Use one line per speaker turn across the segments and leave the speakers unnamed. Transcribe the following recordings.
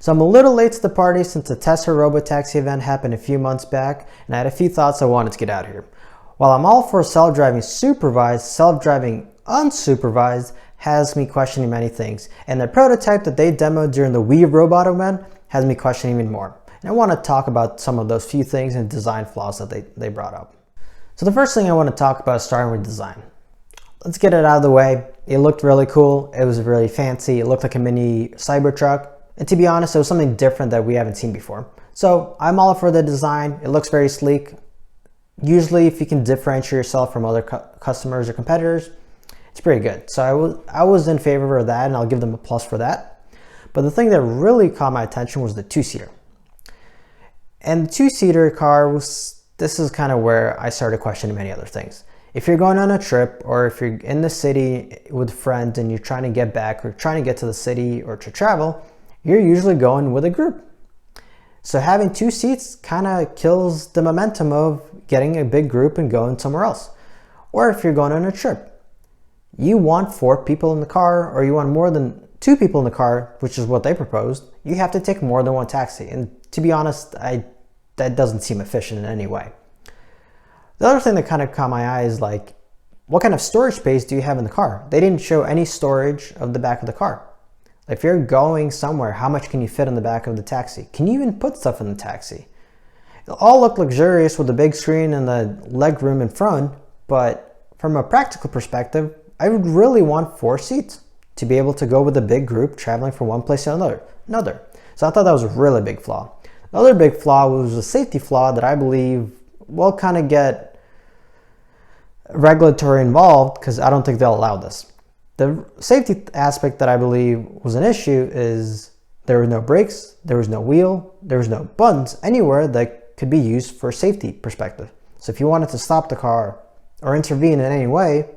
So I'm a little late to the party since the Tesla Robotaxi event happened a few months back, and I had a few thoughts I wanted to get out here. While I'm all for self-driving supervised, self-driving unsupervised has me questioning many things, and the prototype that they demoed during the Wii Robot event has me questioning even more. And I want to talk about some of those few things and design flaws that they brought up. So the first thing I want to talk about is starting with design. Let's get it out of the way. It looked really cool. It was really fancy. It looked like a mini Cybertruck. And to be honest, it was something different that we haven't seen before. So I'm all for the design. It looks very sleek. Usually if you can differentiate yourself from other customers or competitors, it's pretty good. So I was in favor of that, and I'll give them a plus for that. But the thing that really caught my attention was the two-seater. And the two-seater car this is kind of where I started questioning many other things. If you're going on a trip, or if you're in the city with friends and you're trying to get back or trying to get to the city or to travel, you're usually going with a group. So having two seats kind of kills the momentum of getting a big group and going somewhere else. Or if you're going on a trip, you want 4 people in the car, or you want more than 2 people in the car, which is what they proposed, you have to take more than one taxi. And to be honest, that doesn't seem efficient in any way. The other thing that kind of caught my eye is like, what kind of storage space do you have in the car? They didn't show any storage of the back of the car. If you're going somewhere, how much can you fit in the back of the taxi? Can you even put stuff in the taxi? It all looked luxurious with the big screen and the leg room in front, but from a practical perspective, I would really want 4 seats to be able to go with a big group traveling from one place to another. So I thought that was a really big flaw. The other big flaw was a safety flaw that I believe will kind of get regulatory involved, because I don't think they'll allow this. The safety aspect that I believe was an issue is there were no brakes, there was no wheel, there was no buttons anywhere that could be used for safety perspective. So if you wanted to stop the car or intervene in any way,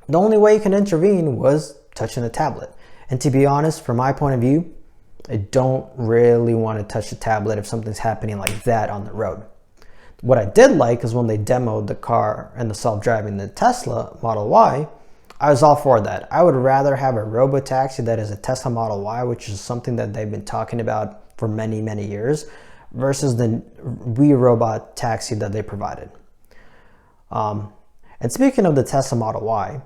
the only way you can intervene was touching the tablet. And to be honest, from my point of view, I don't really want to touch the tablet if something's happening like that on the road. What I did like is when they demoed the car and the self-driving, the Tesla Model Y, I was all for that. I would rather have a Robotaxi that is a Tesla Model Y, which is something that they've been talking about for many, many years, versus the Wii Robotaxi that they provided. And speaking of the Tesla Model Y,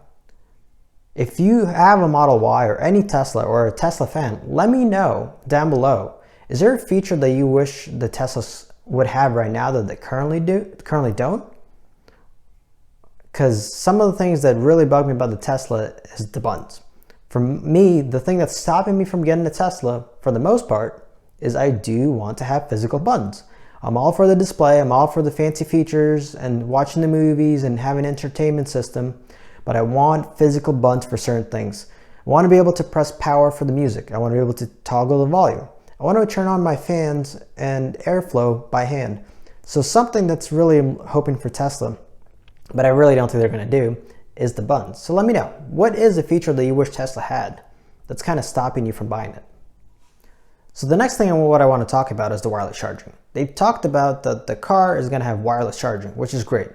if you have a Model Y or any Tesla or a Tesla fan, let me know down below. Is there a feature that you wish the Teslas would have right now that they currently don't? Because some of the things that really bug me about the Tesla is the buttons. For me, the thing that's stopping me from getting a Tesla, for the most part, is I do want to have physical buttons. I'm all for the display, I'm all for the fancy features and watching the movies and having an entertainment system, but I want physical buttons for certain things. I want to be able to press power for the music. I want to be able to toggle the volume. I want to turn on my fans and airflow by hand. So something that's really hoping for Tesla, but I really don't think they're going to do, is the buttons. So let me know, what is a feature that you wish Tesla had that's kind of stopping you from buying it? So the next thing what I want to talk about is the wireless charging. They've talked about that the car is going to have wireless charging, which is great.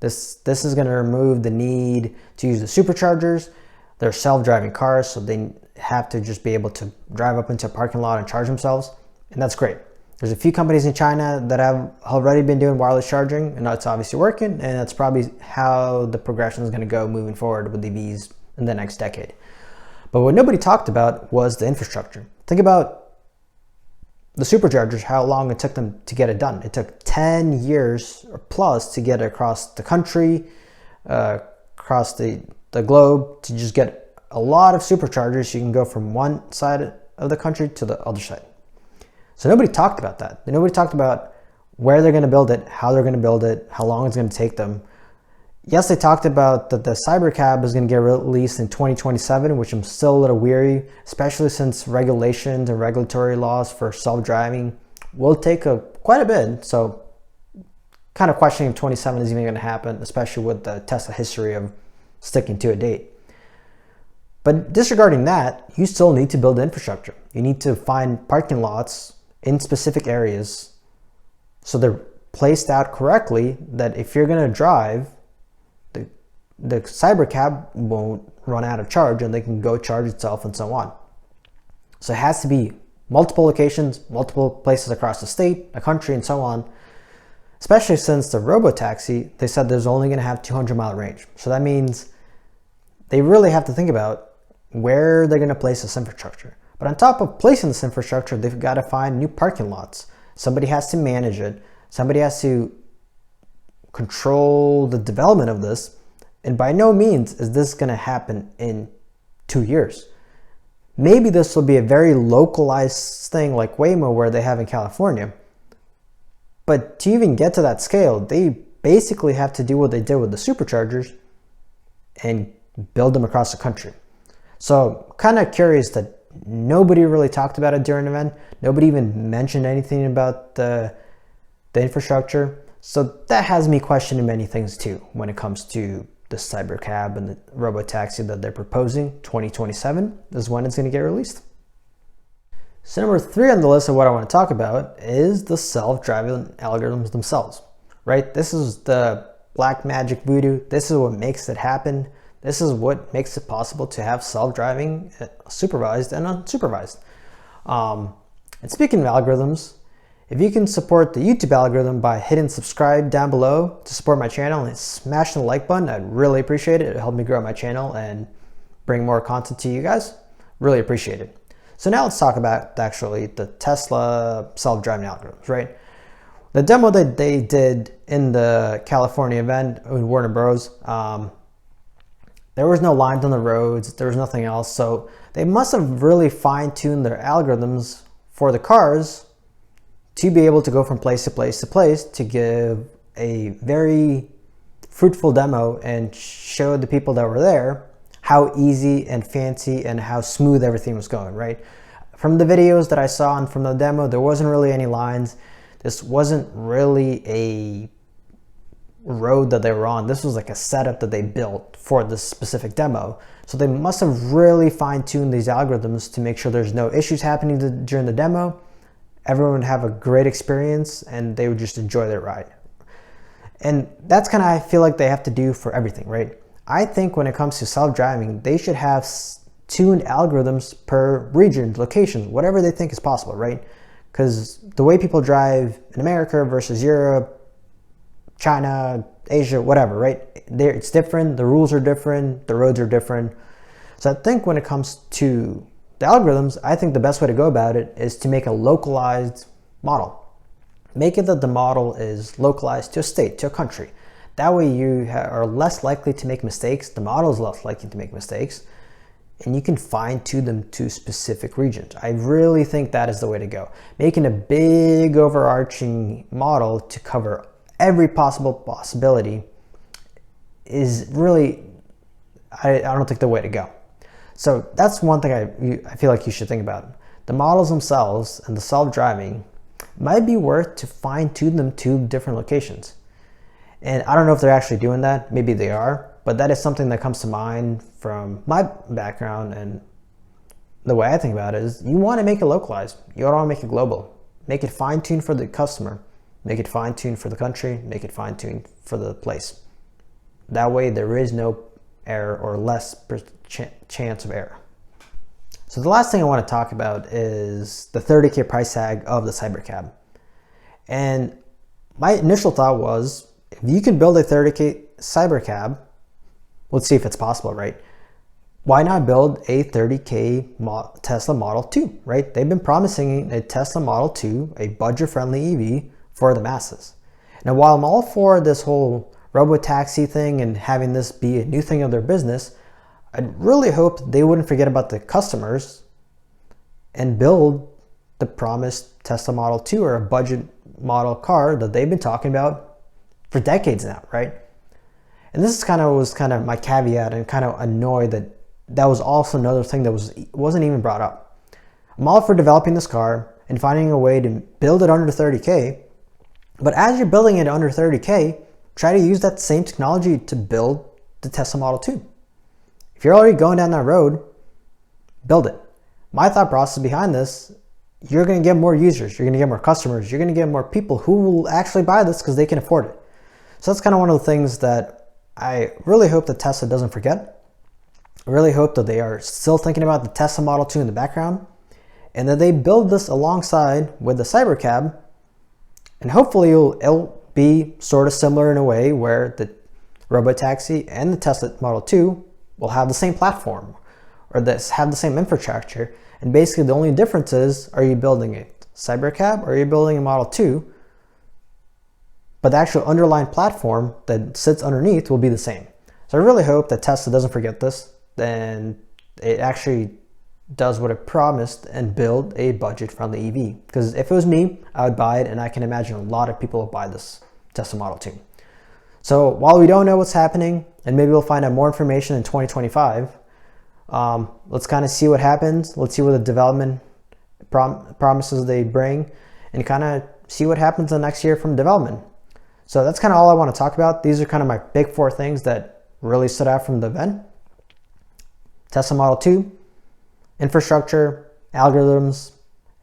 This is going to remove the need to use the superchargers. They're self-driving cars, so they have to just be able to drive up into a parking lot and charge themselves, and that's great. There's a few companies in China that have already been doing wireless charging, and that's obviously working, and that's probably how the progression is going to go moving forward with EVs in the next decade. But what nobody talked about was the infrastructure. Think about the superchargers, how long it took them to get it done. It took 10 years or plus to get it across the country, across the globe, to just get a lot of superchargers. So you can go from one side of the country to the other side. So nobody talked about that. Nobody talked about where they're going to build it, how they're going to build it, how long it's going to take them. Yes, they talked about that the Cybercab is going to get released in 2027, which I'm still a little weary, especially since regulations and regulatory laws for self-driving will take quite a bit. So kind of questioning if 27 is even going to happen, especially with the Tesla history of sticking to a date. But disregarding that, you still need to build infrastructure. You need to find parking lots in specific areas so they're placed out correctly, that if you're going to drive, the Cybercab won't run out of charge and they can go charge itself and so on. So it has to be multiple locations, multiple places across the state, a country, and so on. Especially since the Robotaxi, they said there's only going to have 200-mile range. So that means they really have to think about where they're going to place this infrastructure. But on top of placing this infrastructure, they've got to find new parking lots. Somebody has to manage it. Somebody has to control the development of this. And by no means is this going to happen in 2 years. Maybe this will be a very localized thing like Waymo where they have in California. But to even get to that scale, they basically have to do what they did with the superchargers and build them across the country. So kind of curious that nobody really talked about it during the event. Nobody even mentioned anything about the infrastructure. So that has me questioning many things too when it comes to the Cybercab and the Robotaxi that they're proposing. 2027 is when it's going to get released. So number 3 on the list of what I want to talk about is the self-driving algorithms themselves, right? This is the black magic voodoo. This is what makes it happen. This is what makes it possible to have self-driving supervised and unsupervised. And speaking of algorithms, if you can support the YouTube algorithm by hitting subscribe down below to support my channel and smashing the like button, I'd really appreciate it. It'll help me grow my channel and bring more content to you guys. Really appreciate it. So now let's talk about actually the Tesla self-driving algorithms, right? The demo that they did in the California event with Warner Bros. There was no lines on the roads, there was nothing else. So they must have really fine-tuned their algorithms for the cars to be able to go from place to place to place to give a very fruitful demo and show the people that were there how easy and fancy and how smooth everything was going, right? From the videos that I saw and from the demo, there wasn't really any lines. This wasn't really a road that they were on. This was like a setup that they built for this specific demo. So they must have really fine-tuned these algorithms to make sure there's no issues happening during the demo. Everyone would have a great experience and they would just enjoy their ride. And that's kind of, I feel like they have to do for everything, right? I think when it comes to self-driving, they should have tuned algorithms per region, locations, whatever they think is possible, right? Because the way people drive in America versus Europe, China, Asia, whatever, right? It's different, the rules are different, the roads are different. So I think when it comes to the algorithms, I think the best way to go about it is to make a localized model. Make it that the model is localized to a state, to a country. That way you are less likely to make mistakes, the model is less likely to make mistakes, and you can fine-tune them to specific regions. I really think that is the way to go. Making a big overarching model to cover every possible possibility is really, I don't think the way to go. So that's one thing I feel like you should think about. The models themselves and the self-driving might be worth to fine-tune them to different locations. And I don't know if they're actually doing that. Maybe they are, but that is something that comes to mind from my background and the way I think about it is you want to make it localized. You don't want to make it global. Make it fine-tuned for the customer. Make it fine-tuned for the country. Make it fine-tuned for the place. That way there is no error or less chance of error. So the last thing I want to talk about is the $30K price tag of the Cybercab. And my initial thought was, if you can build a $30K Cybercab, let's see if it's possible, right? Why not build a $30K Tesla Model 2, right? They've been promising a Tesla Model 2, a budget-friendly EV for the masses. Now, while I'm all for this whole Robotaxi thing and having this be a new thing of their business, I'd really hope they wouldn't forget about the customers and build the promised Tesla Model 2 or a budget model car that they've been talking about for decades now, right? And this is was kind of my caveat, and kind of annoyed that that was also another thing that wasn't even brought up. I'm all for developing this car and finding a way to build it under 30K, but as you're building it under 30K, try to use that same technology to build the Tesla Model 2. If you're already going down that road, build it. My thought process behind this, you're going to get more users, you're going to get more customers, you're going to get more people who will actually buy this because they can afford it. So that's kind of one of the things that I really hope that Tesla doesn't forget. I really hope that they are still thinking about the Tesla Model 2 in the background. and then they build this alongside with the Cybercab, and hopefully it'll be sort of similar in a way where the Robotaxi and the Tesla Model 2 will have the same platform or have the same infrastructure. And basically the only difference is, are you building a Cybercab or are you building a Model 2? But the actual underlying platform that sits underneath will be the same. So I really hope that Tesla doesn't forget this and it actually does what it promised and build a budget-friendly EV. Because if it was me, I would buy it, and I can imagine a lot of people will buy this Tesla Model 2. So while we don't know what's happening, and maybe we'll find out more information in 2025, let's kind of see what happens. Let's see what the development promises they bring, and kind of see what happens the next year from development. So that's kind of all I want to talk about. These are kind of my big 4 things that really stood out from the event. Tesla Model 2, infrastructure, algorithms,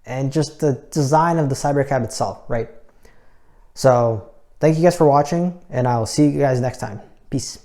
and just the design of the Cybercab itself, right? So thank you guys for watching, and I will see you guys next time. Peace.